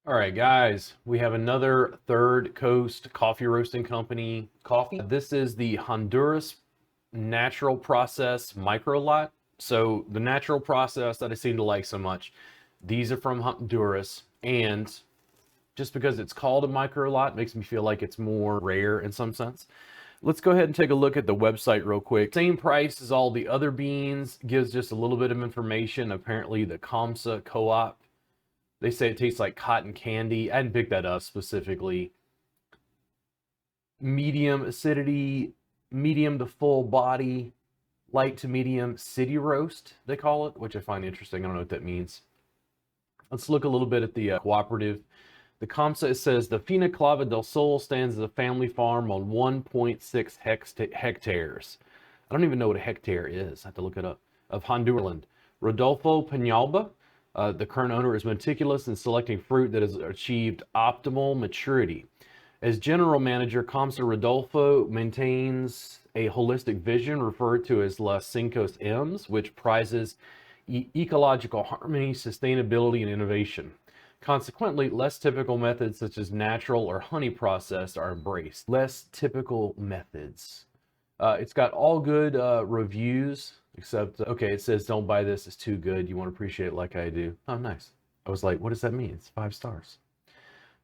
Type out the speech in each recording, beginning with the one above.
All right, guys, we have another Third Coast Coffee Roasting Company coffee. This is the Honduras Natural Process Microlot. So the natural process that I seem to like so much, these are from Honduras, and just because it's called a Microlot makes me feel like it's more rare in some sense. Let's go ahead and take a look at the website real quick. Same price as all the other beans, gives just a little bit of information. Apparently the Kamsa Co-op, they say it tastes like cotton candy. I didn't pick that up specifically. Medium acidity, medium to full body, light to medium city roast, they call it, which I find interesting. I don't know what that means. Let's look a little bit at the cooperative. The COMSA says the Fina Clava del Sol stands as a family farm on 1.6 hectares. I don't even know what a hectare is. I have to look it up. Of Honduras. Rodolfo Penalba, the current owner, is meticulous in selecting fruit that has achieved optimal maturity. As general manager, COMSA Rodolfo maintains a holistic vision referred to as Las Cinco M's, which prizes ecological harmony, sustainability, and innovation. Consequently, less typical methods such as natural or honey processed are embraced. Less typical methods. It's got all good reviews, except, okay, it says don't buy this, it's too good. You won't appreciate it like I do. Oh, nice. I was like, what does that mean? It's 5 stars.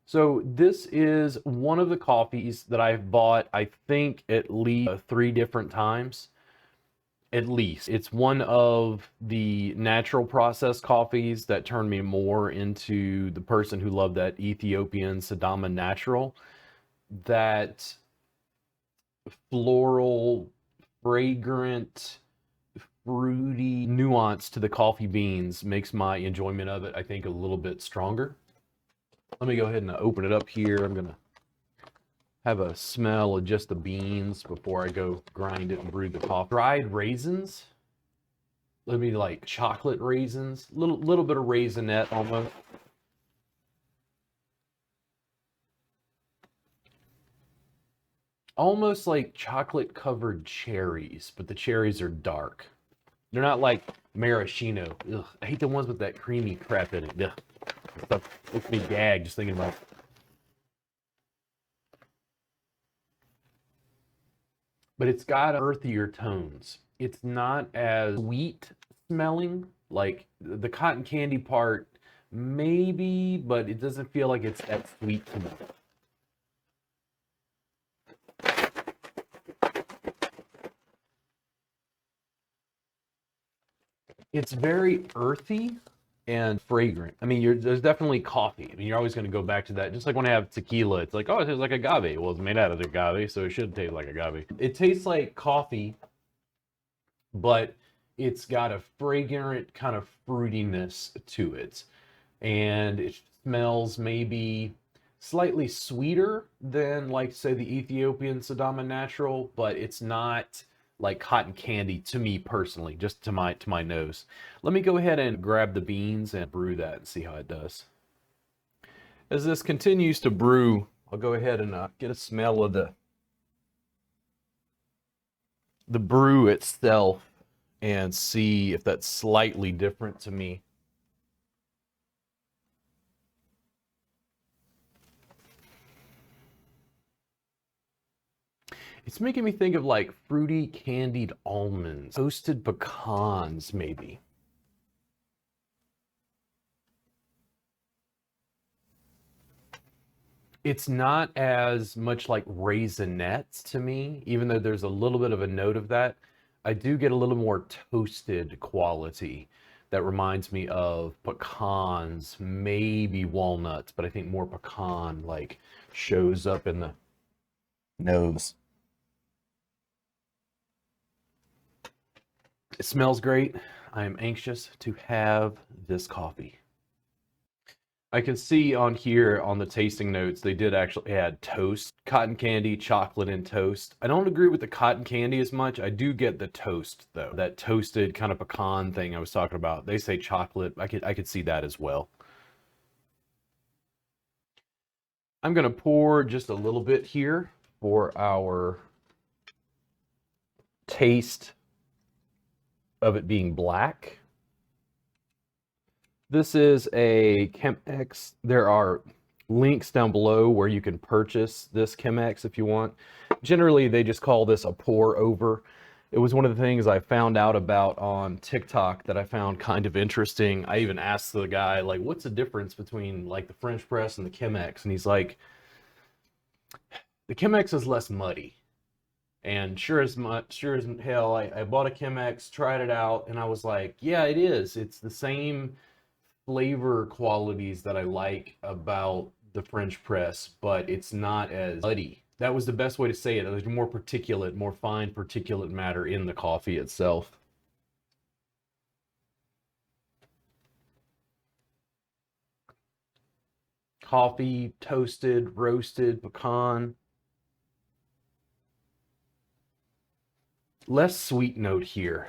So this is one of the coffees that I've bought, I think, at least 3 different times. At least. It's one of the natural processed coffees that turned me more into the person who loved that Ethiopian Sidama Natural. That floral, fragrant, fruity nuance to the coffee beans makes my enjoyment of it, I think, a little bit stronger. Let me go ahead and open it up here. I'm gonna have a smell of just the beans before I go grind it and brew the coffee. Dried raisins. Let me like chocolate raisins, little bit of raisinette almost. Almost like chocolate covered cherries, but the cherries are dark. They're not like maraschino. Ugh, I hate the ones with that creamy crap in it. Ugh. Stuff makes me gag just thinking about it. But it's got earthier tones. It's not as sweet smelling. Like the cotton candy part, maybe, but it doesn't feel like it's that sweet to me. It's very earthy and fragrant. I mean, there's definitely coffee. I mean, you're always going to go back to that. Just like when I have tequila, it's like, oh, it tastes like agave. Well, it's made out of agave, so it should taste like agave. It tastes like coffee, but it's got a fragrant kind of fruitiness to it. And it smells maybe slightly sweeter than, like, say, the Ethiopian Sidama Natural, but it's not like cotton candy to me personally, just to my nose. Let me go ahead and grab the beans and brew that and see how it does. As this continues to brew, I'll go ahead and get a smell of the brew itself and see if that's slightly different to me. It's making me think of like fruity candied almonds, toasted pecans, maybe. It's not as much like raisinettes to me, even though there's a little bit of a note of that. I do get a little more toasted quality that reminds me of pecans, maybe walnuts, but I think more pecan like shows up in the nose. It smells great. I am anxious to have this coffee. I can see on here on the tasting notes, they did actually add toast, cotton candy, chocolate, and toast. I don't agree with the cotton candy as much. I do get the toast though. That toasted kind of pecan thing I was talking about. They say chocolate. I could see that as well. I'm gonna pour just a little bit here for our taste of it being black. This is a Chemex. There are links down below where you can purchase this Chemex if you want. Generally, they just call this a pour over. It was one of the things I found out about on TikTok that I found kind of interesting. I even asked the guy, like, what's the difference between like the French press and the Chemex? And he's like, the Chemex is less muddy. And sure as hell, I bought a Chemex, tried it out, and I was like, yeah, it is. It's the same flavor qualities that I like about the French press, but it's not as muddy. That was the best way to say it. There's more particulate, more fine particulate matter in the coffee itself. Coffee, toasted, roasted, pecan. Less sweet note here.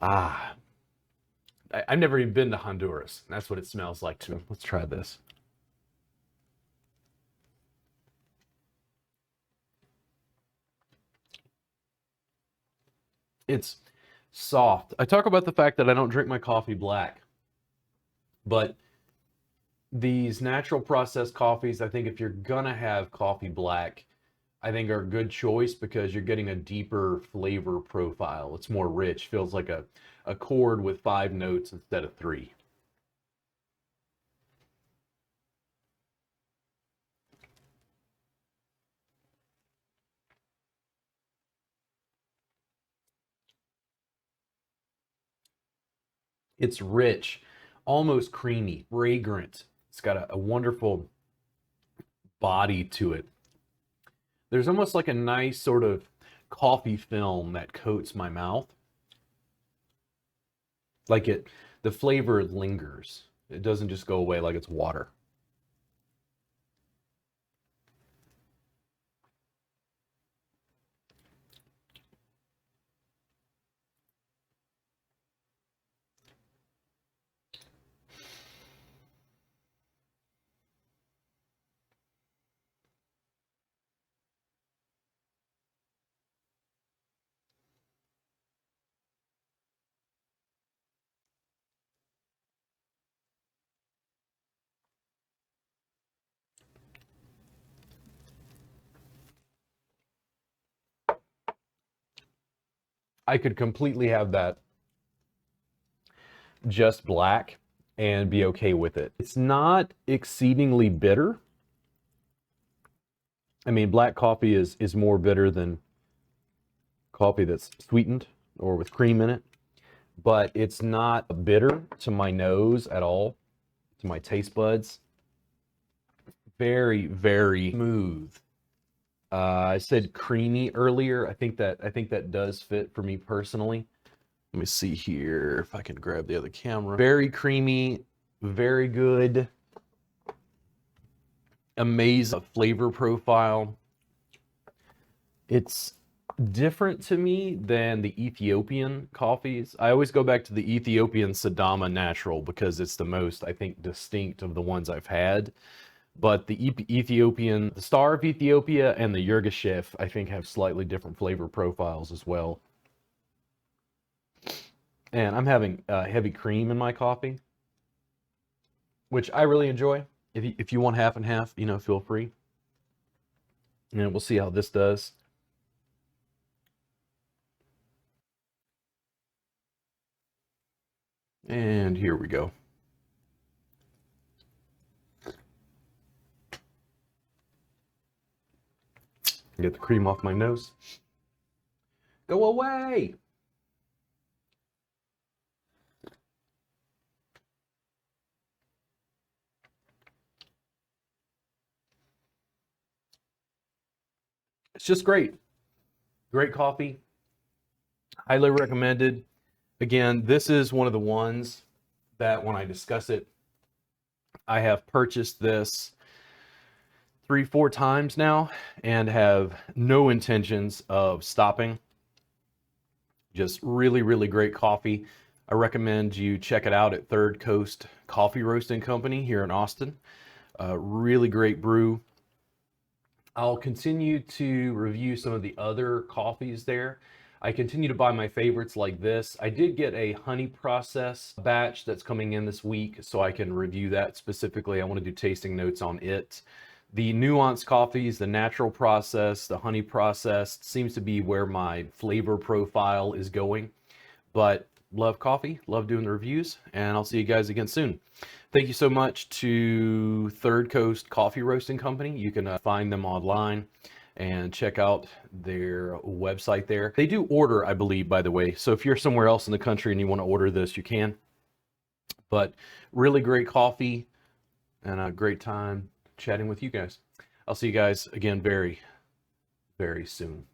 Ah, I've never even been to Honduras. That's what it smells like to me. Let's try this. It's soft. I talk about the fact that I don't drink my coffee black, but these natural processed coffees, I think if you're gonna have coffee black, I think are a good choice because you're getting a deeper flavor profile. It's more rich, feels like a chord with 5 notes instead of 3. It's rich, almost creamy, fragrant. It's got a wonderful body to it. There's almost like a nice sort of coffee film that coats my mouth. Like the flavor lingers. It doesn't just go away like it's water. I could completely have that just black and be okay with it. It's not exceedingly bitter. I mean, black coffee is more bitter than coffee that's sweetened or with cream in it, but it's not bitter to my nose at all, to my taste buds. Very, very smooth. I said creamy earlier. I think that does fit for me personally. Let me see here if I can grab the other camera. Very creamy, very good, amazing flavor profile. It's different to me than the Ethiopian coffees. I always go back to the Ethiopian Sidama Natural because it's the most, I think, distinct of the ones I've had. But the Ethiopian, the Star of Ethiopia and the Yirgacheffe, I think have slightly different flavor profiles as well. And I'm having heavy cream in my coffee, which I really enjoy. If you want half and half, feel free. And we'll see how this does. And here we go. Get the cream off my nose. Go away! It's just great. Great coffee. Highly recommended. Again, this is one of the ones that when I discuss it, I have purchased this 3-4 times now and have no intentions of stopping. Just really, really great coffee. I recommend you check it out at Third Coast Coffee Roasting Company here in Austin. Really great brew. I'll continue to review some of the other coffees there. I continue to buy my favorites like this. I did get a honey process batch that's coming in this week, so I can review that specifically. I want to do tasting notes on it. The nuanced coffees, the natural process, the honey process seems to be where my flavor profile is going. But love coffee, love doing the reviews, and I'll see you guys again soon. Thank you so much to Third Coast Coffee Roasting Company. You can find them online and check out their website there. They do order, I believe, by the way. So if you're somewhere else in the country and you want to order this, you can. But really great coffee and a great time chatting with you guys. I'll see you guys again very, very soon.